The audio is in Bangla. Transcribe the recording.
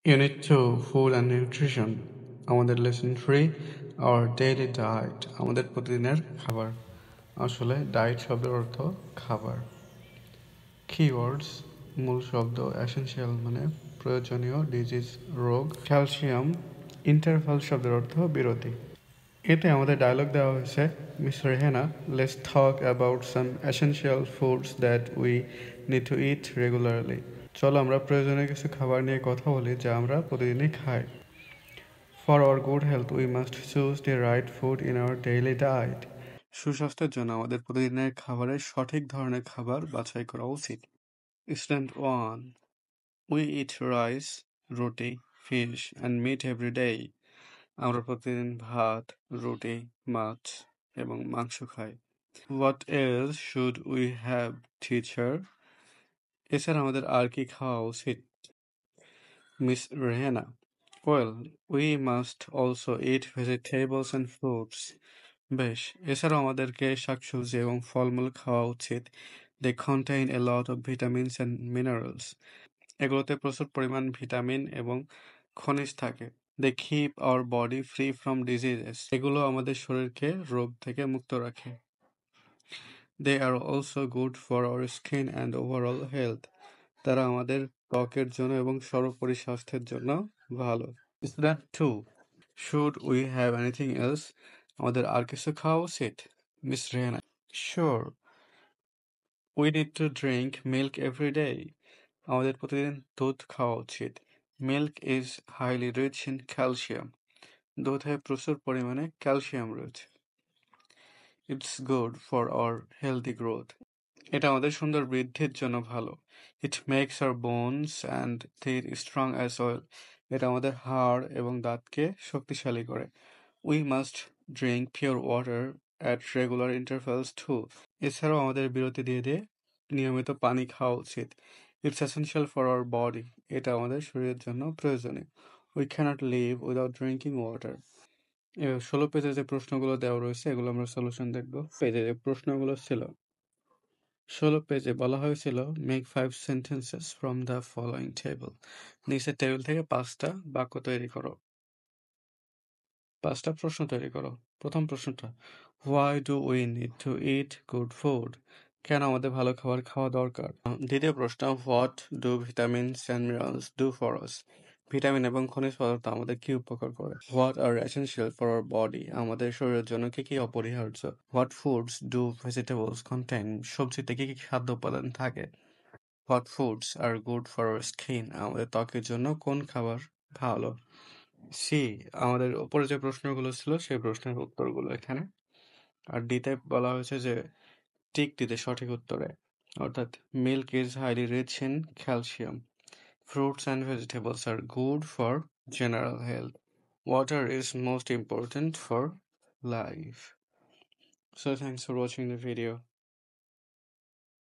Unit 2 Food and Nutrition আমাদের লেসন 3 Our Daily Diet আমাদের প্রতিদিনের খাবার আসলে ডায়েট শব্দের অর্থ খাবার কিওয়ার্ডস মূল শব্দ এসেনশিয়াল মানে প্রয়োজনীয় ডিজিজ রোগ ক্যালসিয়াম ইন্টারভাল শব্দের অর্থ বিরতি এতে আমাদের ডায়লগ দেওয়া হয়েছে miss Rehana let's talk about some essential foods that we need to it regularly চলো আমরা প্রয়োজনীয় কিছু খাবার নিয়ে কথা বলি যা আমরা প্রতিদিনই খাই for our good health we must choose the right food in our daily diet সুস্বাস্থ্যের জন্য আমাদের প্রতিদিনের খাবারের সঠিক ধরনের খাবার বাছাই করা উচিত student 1 we eat rice roti fish and meat every day আমরা প্রতিদিন ভাত রুটি মাছ এবং মাংস খাই what else should we have teacher এছাড়া আমাদের আর কি খাওয়া উচিত miss Rehana Well, we must also eat vegetables and fruits. বেশ এছাড়াও আমাদেরকে শাকসবজি এবং ফলমূল খাওয়া উচিত They contain a lot of vitamins and minerals. এগুলোতে প্রচুর পরিমাণ ভিটামিন এবং খনিজ থাকে They keep our body free from diseases. এগুলো আমাদের শরীরকে রোগ থেকে মুক্ত রাখে They are also good for our skin and overall health. তারা আমাদের ত্বকের জন্য এবং সর্বোপরি স্বাস্থ্যের জন্য ভালো Student 2 Should we have anything else? আমাদের আর কিছু খাওয়া উচিত Miss Rehana Sure, we need to drink milk every day. আমাদের প্রতিদিন দুধ খাওয়া উচিত Milk is highly rich in calcium. দুধে প্রচুর পরিমাণে ক্যালসিয়াম রয়েছে It's good for our healthy growth. এটা আমাদের সুন্দর বৃদ্ধির জন্য ভালো It makes our bones and teeth strong as well. এটা আমাদের হাড় এবং দাঁতকে শক্তিশালী করে We must drink pure water at regular intervals too. এছাড়াও আমাদের বিরতি দিয়ে দিয়ে নিয়মিত পানি খাওয়া উচিত It's essential for our body. এটা আমাদের শরীরের জন্য প্রয়োজনীয় We cannot live without drinking water. 16 পেজে যে প্রশ্নগুলো দেওয়া রয়েছে এগুলো আমরা সলিউশন দেখব পেজে যে প্রশ্নগুলো ছিল 16 পেজে বলা হয়েছিল make 5 sentences from the following table নিচের টেবিল থেকে 5টা বাক্য তৈরি করো 5টা প্রশ্ন তৈরি করো প্রথম প্রশ্নটা why do we need to eat good food কেন আমাদের ভালো খাবার খাওয়া দরকার দ্বিতীয় প্রশ্ন what do vitamins and minerals do for us vitamin এবং খনিজ পদার্থ আমাদের কি উপকার করে what are essential for our body আমাদের শরীরের জন্য কি কি অপরিহার্য what foods do vegetables contain সবজিতে কি কি খাদ্য উপাদান থাকে what foods are good for our skin আমাদের ত্বকের জন্য কোন খাবার ভালো সি আমাদের উপরে যে প্রশ্নগুলো ছিল সেই প্রশ্নের উত্তরগুলো এখানে আর ডিতে বলা হয়েছে যে টিক দিতে সঠিক উত্তরে অর্থাৎ milk is highly rich in calcium fruits and vegetables are good for general health water is most important for life so thanks for watching the video